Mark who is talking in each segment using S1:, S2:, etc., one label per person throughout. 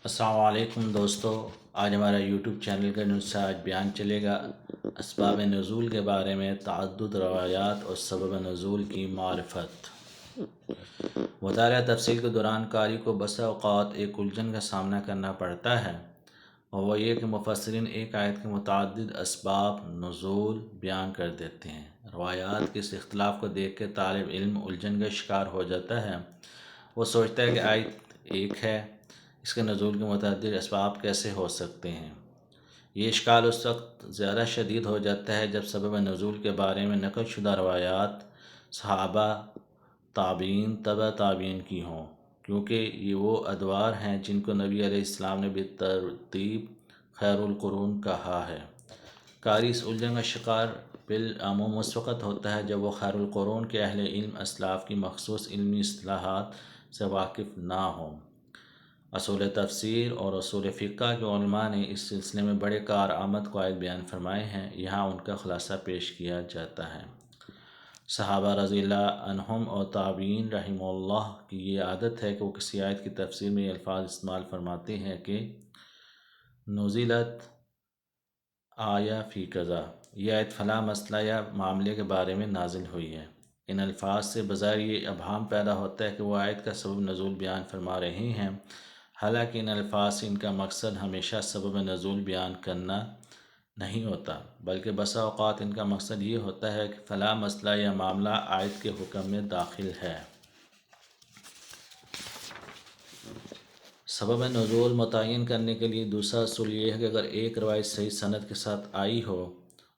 S1: السلام علیکم دوستو، آج ہمارا یوٹیوب چینل کا سے آج بیان چلے گا اسباب نزول کے بارے میں، تعدد روایات اور سبب نزول کی معرفت۔ مطالعہ تفصیل کے دوران قاری کو بسا اوقات ایک الجھن کا سامنا کرنا پڑتا ہے، اور وہ یہ کہ مفسرین ایک آیت کے متعدد اسباب نزول بیان کر دیتے ہیں۔ روایات کے اس اختلاف کو دیکھ کے طالب علم الجھن کا شکار ہو جاتا ہے۔ وہ سوچتا ہے کہ آیت ایک ہے، اس کے نزول کے متعدد اسباب کیسے ہو سکتے ہیں؟ یہ اشکال اس وقت زیادہ شدید ہو جاتا ہے جب سبب نزول کے بارے میں نقل شدہ روایات صحابہ، تابعین، تبع تابعین کی ہوں، کیونکہ یہ وہ ادوار ہیں جن کو نبی علیہ السلام نے بالترتیب خیر القرون کہا ہے۔ قاری اس الجھن کا شکار بالعموم اس وقت ہوتا ہے جب وہ خیر القرون کے اہل علم اسلاف کی مخصوص علمی اصطلاحات سے واقف نہ ہوں۔ اصول تفسیر اور اصول فقہ کے علماء نے اس سلسلے میں بڑے کارآمد قواعد بیان فرمائے ہیں، یہاں ان کا خلاصہ پیش کیا جاتا ہے۔ صحابہ رضی اللہ عنہم اور تابعین رحمہ اللہ کی یہ عادت ہے کہ وہ کسی آیت کی تفسیر میں یہ الفاظ استعمال فرماتے ہیں کہ نزلت آیا فی کذا، یہ آیت فلاں مسئلہ یا معاملے کے بارے میں نازل ہوئی ہے۔ ان الفاظ سے بظاہر یہ ابہام پیدا ہوتا ہے کہ وہ آیت کا سبب نزول بیان فرما رہے ہیں، حالانکہ ان الفاظ سے ان کا مقصد ہمیشہ سبب نزول بیان کرنا نہیں ہوتا، بلکہ بسا اوقات ان کا مقصد یہ ہوتا ہے کہ فلاں مسئلہ یا معاملہ آیت کے حکم میں داخل ہے۔ سبب نزول متعین کرنے کے لیے دوسرا اصول یہ ہے کہ اگر ایک روایت صحیح سند کے ساتھ آئی ہو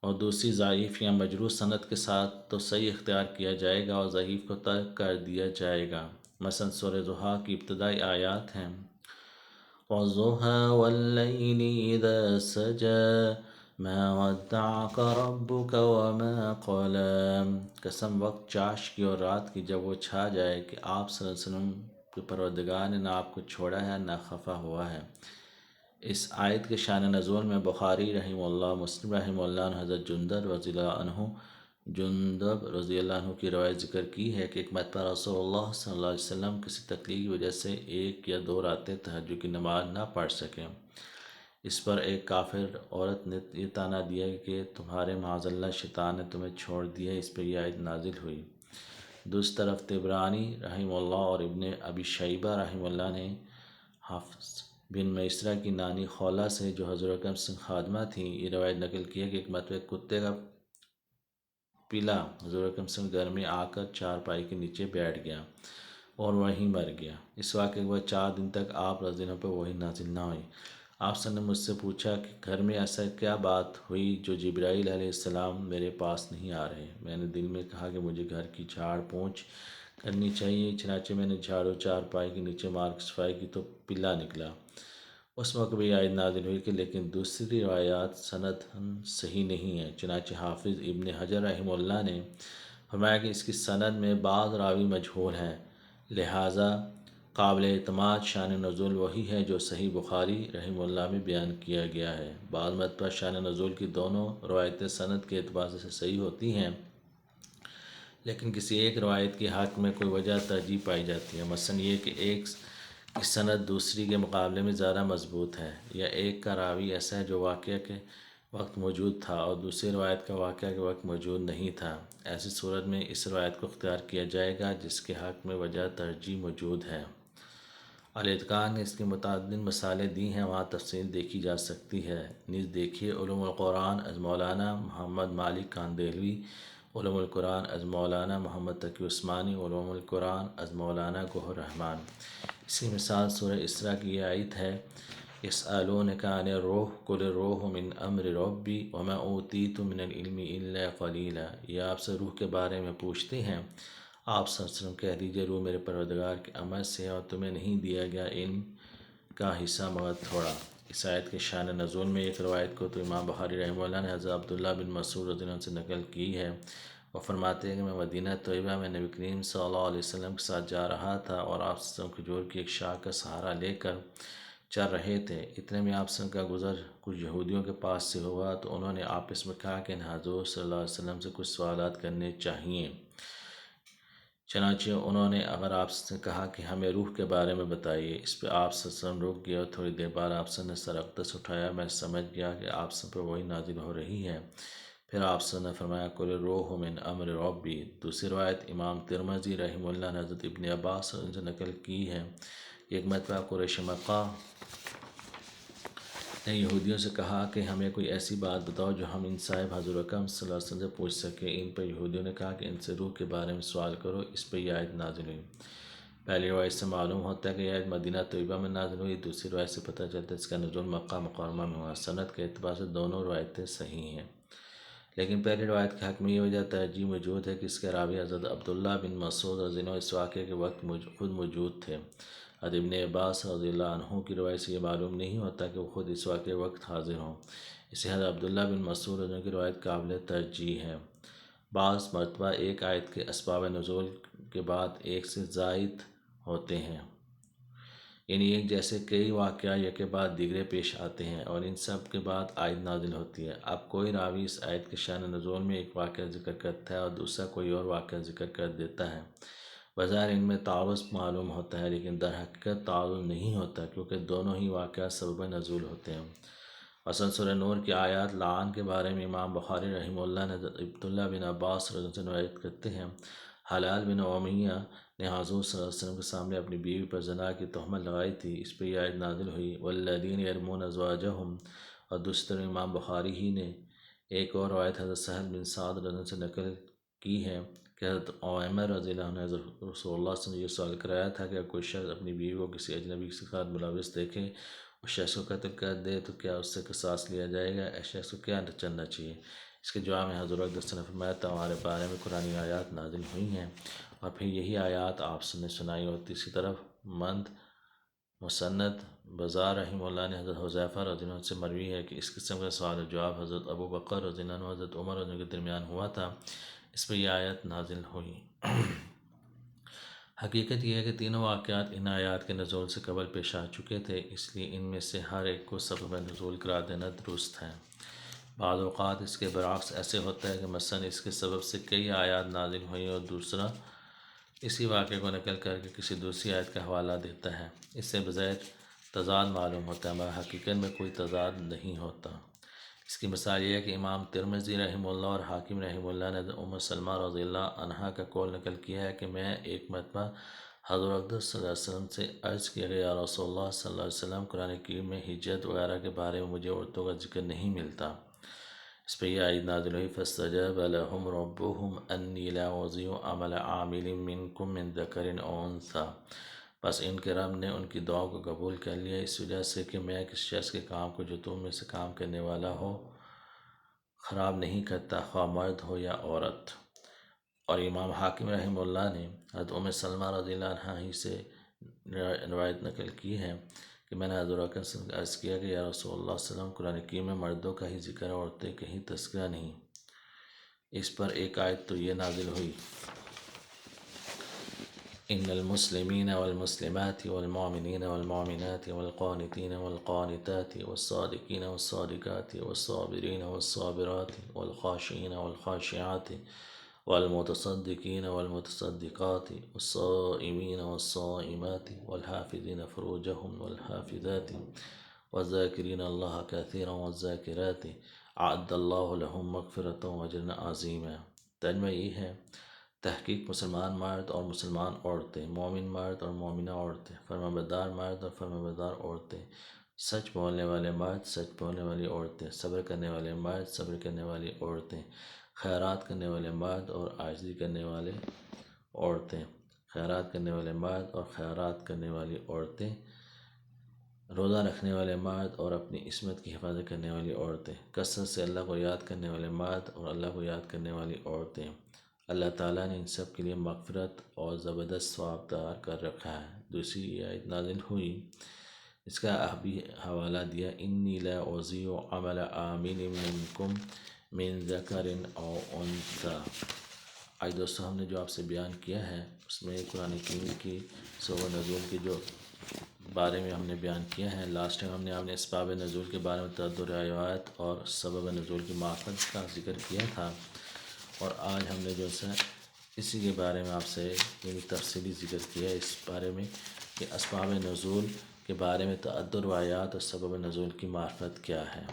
S1: اور دوسری ضعیف یا مجروح سند کے ساتھ، تو صحیح اختیار کیا جائے گا اور ضعیف کو ترک کر دیا جائے گا۔ مثلا سورہ ضحیٰ کی ابتدائی آیات ہیں وَالضُّحَىٰ وَاللَّيْلِ إِذَا سَجَىٰ مَا وَدَّعَكَ رَبُّكَ وَمَا قَلَىٰ، قسم وقت چاشت کی اور رات کی جب وہ چھا جائے کہ آپ صلی اللہ علیہ وسلم کے پروردگار نے نہ آپ کو چھوڑا ہے نہ خفا ہوا ہے۔ اس آیت کے شان نزول میں بخاری رحمہ اللہ، مسلم رحمہ اللہ نے حضرت جندب رضی اللہ عنہ کی روایت ذکر کی ہے کہ ایک مرتبہ رسول اللہ صلی اللہ علیہ وسلم کسی تکلیف کی وجہ سے ایک یا دو راتیں تہجد کی نماز نہ پڑھ سکے۔ اس پر ایک کافر عورت نے یہ طعنہ دیا کہ تمہارے معاذ اللہ شیطان نے تمہیں چھوڑ دیا، اس پر یہ آیت نازل ہوئی۔ دوسری طرف طبرانی رحمہ اللہ اور ابن ابی شیبہ رحمہ اللہ نے حفص بن میسرہ کی نانی خولہ سے، جو حضرت اکرم صلی اللہ علیہ وسلم خادمہ تھیں، یہ روایت نقل کی ہے کہ ایک مرتبہ کتے کا پلا حضرت اکرم صلی اللہ علیہ وسلم گھر میں آ کر چارپائی کے نیچے بیٹھ گیا اور وہیں مر گیا۔ اس واقعے کے بعد 4 دن تک آپ رضی اللہ عنہ پر وحی نازل نہ ہوئی۔ آپ صلی اللہ علیہ وسلم نے مجھ سے پوچھا کہ گھر میں ایسا کیا بات ہوئی جو جبرائیل علیہ السلام میرے پاس نہیں آ رہے؟ میں نے دل میں کہا کہ مجھے گھر کی جھاڑ پونچھ کرنی چاہیے، چنانچہ میں نے جھاڑو چارپائی کے نیچے مار کے صفائی کی تو پلا نکلا۔ اس موقع بھی آیت نازل ہوئی کہ لیکن دوسری روایات سند صحیح نہیں ہے، چنانچہ حافظ ابن حجر رحمہ اللہ نے فرمایا کہ اس کی سند میں بعض راوی مجہول ہیں، لہٰذا قابل اعتماد شان نزول وہی ہے جو صحیح بخاری رحمہ اللہ میں بیان کیا گیا ہے۔ بعض مرتبہ شان نزول کی دونوں روایتیں سند کے اعتبار سے صحیح ہوتی ہیں، لیکن کسی ایک روایت کے حق میں کوئی وجہ ترجیح پائی جاتی ہے، مثلا یہ کہ ایک کی سند دوسری کے مقابلے میں زیادہ مضبوط ہے، یا ایک کا راوی ایسا ہے جو واقعہ کے وقت موجود تھا اور دوسری روایت کا واقعہ کے وقت موجود نہیں تھا۔ ایسی صورت میں اس روایت کو اختیار کیا جائے گا جس کے حق میں وجہ ترجیح موجود ہے۔ الاتقان نے اس کی متعدد مثالیں دی ہیں، وہاں تفصیل دیکھی جا سکتی ہے۔ نیز دیکھیے علوم القرآن از مولانا محمد مالک کاندہلوی، علوم القرآن از مولانا محمد تقی عثمانی، علوم القرآن از مولانا گوہر رحمان۔ اس کی مثال سورہ اسراء کی یہ آیت ہے یسألونک عن الروح قل الروح من امر ربی وما اوتیتم من العلم الا قلیلا، یہ آپ سے روح کے بارے میں پوچھتے ہیں، آپ صلی اللہ علیہ وسلم کہہ دیجئے روح میرے پروردگار کے امر سے ہے اور تمہیں نہیں دیا گیا علم کا حصہ مگر تھوڑا۔ اس آیت کے شان نزول میں ایک روایت کو تو امام بخاری رحمہ اللہ نے حضرت عبداللہ بن مسعود رضی اللہ عنہ سے نقل کی ہے۔ وہ فرماتے ہیں کہ میں مدینہ طیبہ میں نبی کریم صلی اللہ علیہ وسلم کے ساتھ جا رہا تھا اور آپ صلی اللہ علیہ وسلم کھجور کی ایک شاخ کا سہارا لے کر چل رہے تھے۔ اتنے میں آپ صلی اللہ علیہ وسلم کا گزر کچھ یہودیوں کے پاس سے ہوا تو انہوں نے آپس میں کہا کہ حضور صلی اللہ علیہ وسلم سے کچھ سوالات کرنے چاہیے۔ چنانچہ انہوں نے اگر آپ سے کہا کہ ہمیں روح کے بارے میں بتائیے، اس پہ آپ صلی اللہ علیہ وسلم رک گئے اور تھوڑی دیر بعد آپ نے سر اقدس اٹھایا، میں سمجھ گیا کہ آپ سے پر وہی نازل ہو رہی ہے۔ پھر آپ نے فرمایا قل الروح من امر ربی۔ دوسری روایت امام ترمذی رحمہ اللہ نے حضرت ابن عباس سے نقل کی ہے، ایک مرتبہ قریش مکہ نے یہودیوں سے کہا کہ ہمیں کوئی ایسی بات بتاؤ جو ہم ان صاحب حضور اکرم صلی اللہ علیہ وسلم سے پوچھ سکیں۔ ان پر یہودیوں نے کہا کہ ان سے روح کے بارے میں سوال کرو۔ اس پہ یہ آیت نازل ہوئی۔ پہلی روایت سے معلوم ہوتا ہے کہ یہ آیت مدینہ طیبہ میں نازل ہوئی، دوسری روایت سے پتہ چلتا ہے اس کا نزول مکہ مکرمہ میں ہوا۔ سند کے اعتبار سے دونوں روایتیں صحیح ہیں، لیکن پہلی روایت کے حق میں یہ وجہ ترجیح موجود ہے کہ اس کے راوی حضرت عبداللہ بن مسعود رضی اللہ عنہ اس واقعے کے وقت خود موجود تھے۔ حضرت ابن عباس رضی اللہ عنہ کی روایت سے یہ معلوم نہیں ہوتا کہ وہ خود اس واقعے کے وقت حاضر ہوں، اسے حضرت عبداللہ بن مسعود رضی اللہ عنہ کی روایت قابل ترجیح ہے۔ بعض مرتبہ ایک آیت کے اسباب نزول کے بعد ایک سے زائد ہوتے ہیں، یعنی ایک جیسے کئی واقعہ یک کے بعد دیگرے پیش آتے ہیں اور ان سب کے بعد آیت نازل ہوتی ہے۔ اب کوئی راوی اس آیت کے شان نزول میں ایک واقعہ ذکر کرتا ہے اور دوسرا کوئی اور واقعہ ذکر کر دیتا ہے۔ بظاہر ان میں تعارض معلوم ہوتا ہے، لیکن در حقیقت تعارض نہیں ہوتا، کیونکہ دونوں ہی واقعات سبب نزول ہوتے ہیں۔ مثلا سورہ نور کی آیات لعان کے بارے میں امام بخاری رحمہ اللہ نے عبداللہ بن عباس رضی اللہ عنہ روایت کرتے ہیں، حلال بن امیہ نے حضور صلی اللہ علیہ وسلم کے سامنے اپنی بیوی پر زنا کی تہمت لگائی تھی، اس پہ یہ آیت نازل ہوئی والذین یرمون ازواجہم۔ اور دوسری طرف امام بخاری ہی نے ایک اور روایت حضرت سہل بن سعد رضی اللہ عنہ سے نقل کی ہے کہ حضرت عمر رضی اللہ عنہ نے حضرت رسول اللہ صلی اللہ علیہ وسلم نے یہ سوال کرایا تھا کہ اگر کوئی شخص اپنی بیوی کو کسی اجنبی کے ساتھ ملوث دیکھے، اس شخص کو قتل کر دے تو کیا اس سے قصاص لیا جائے گا؟ اس شخص کو کیا چلنا چاہیے؟ اس کے جواب میں حضرت اقدس نے فرمایا تمہارے بارے میں قرآن آیات نازل ہوئی ہیں، اور پھر یہی آیات آپ نے سنائی۔ اور تیسری طرف مند مسند بزار رحمہ اللہ نے حضرت حذیفہ رضی اللہ عنہ سے مروی ہے کہ اس قسم کا سوال و جواب حضرت ابو بکر رضی اللہ عنہ حضرت عمر رضی اللہ عنہ کے درمیان ہوا تھا، اس پہ یہ آیت نازل ہوئی۔ حقیقت یہ ہے کہ تینوں واقعات ان آیات کے نزول سے قبل پیش آ چکے تھے، اس لیے ان میں سے ہر ایک کو سبب نزول قرار دینا درست ہے۔ بعض اوقات اس کے برعکس ایسے ہوتا ہے کہ مثلا اس کے سبب سے کئی آیات نازل ہوئیں اور دوسرا اسی واقعے کو نقل کر کے کسی دوسری آیت کا حوالہ دیتا ہے، اس سے بظاہر تضاد معلوم ہوتا ہے، مگر حقیقت میں کوئی تضاد نہیں ہوتا۔ اس کی مثال یہ ہے کہ امام ترمذی رحمہ اللہ اور حاکم رحمہ اللہ نے ام سلمہ رضی اللہ عنہا کا قول نقل کیا ہے کہ میں ایک مرتبہ حضرت اقدس صلی اللہ علیہ وسلم سے عرض کیا کہ یا رسول اللہ صلی اللہ علیہ وسلم، قرآن کریم میں ہجرت وغیرہ کے بارے میں مجھے عورتوں کا ذکر نہیں ملتا۔ اس پہ یہ آیت نازل ہوئی فاستجاب لهم ربهم انی لا اضیع عمل عامل منکم من ذکر او انثی۔ بس ان کے رب نے ان کی دعا کو قبول کر لیا اس وجہ سے کہ میں کس شخص کے کام کو جو تم میں سے کام کرنے والا ہو خراب نہیں کرتا، خواہ مرد ہو یا عورت۔ اور امام حاکم رحمہ اللہ نے حضرت ام سلمہ رضی اللہ عنہ ہی سے روایت نقل کی ہے کہ میں نے حضور اکرم صلی اللہ علیہ وسلم سے عرض کیا کہ یا رسول اللہ صلی اللہ علیہ وسلم، قرآن کریم میں مردوں کا ہی ذکر ہے، عورتیں کہیں تذکرہ نہیں۔ اس پر ایک آیت تو یہ نازل ہوئی ان المسلمین والمسلمات والمؤمنین والمؤمنات والقانتین والقانتات والصادقین والصادقات والصابرین والصابرات والخاشعین والخاشعات والمتصدقین والمتصدقات والصائمین والصائمات والحافظین فروجهم والحافظات والذاکرین اللہ کثیرا والذاکرات اعد اللہ لهم مغفرۃ واجرا عظیما۔ ترجمہ یہ ہے تحقیق مسلمان مرد اور مسلمان عورتیں، مومن مرد اور مومنہ عورتیں، فرمانبردار مرد اور فرمانبردار عورتیں، سچ بولنے والے مرد، سچ بولنے والی عورتیں، صبر کرنے والے مرد، صبر کرنے والی عورتیں، خیرات کرنے والے مرد اور عاجزی کرنے والے عورتیں، خیرات کرنے والے مرد اور خیرات کرنے والی عورتیں، روزہ رکھنے والے مرد اور اپنی عصمت کی حفاظت کرنے والی عورتیں، کثرت سے اللہ کو یاد کرنے والے مرد اور اللہ کو یاد کرنے والی عورتیں۔ اللہ تعالیٰ نے ان سب کے لیے مغفرت اور زبردست ثواب تیار کر رکھا ہے۔ دوسری آیت نازل ہوئی، اس کا بھی حوالہ دیا انی لا اضیع عمل عامل منکم من ذکر او انثی۔ آج دوستو ہم نے جو آپ سے بیان کیا ہے اس میں قرآن کریم کی سبب نزول کے جو بارے میں ہم نے بیان کیا ہے۔ لاسٹ ٹائم ہم نے آپ نے اسباب نزول کے بارے میں تعدد روایات اور سبب نزول کی معرفت کا ذکر کیا تھا، اور آج ہم نے جو ہے اسی کے بارے میں آپ سے یعنی تفصیلی ذکر کیا ہے اس بارے میں کہ اسباب نزول کے بارے میں تعدد روایات اور سبب نزول کی معرفت کیا ہے۔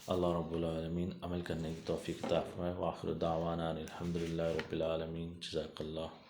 S1: اللہ رب العالمین عمل کرنے کی توفیق عطا فرمائے۔ وآخر دعوانا ان الحمد للہ رب العالمین۔ جزاک اللہ۔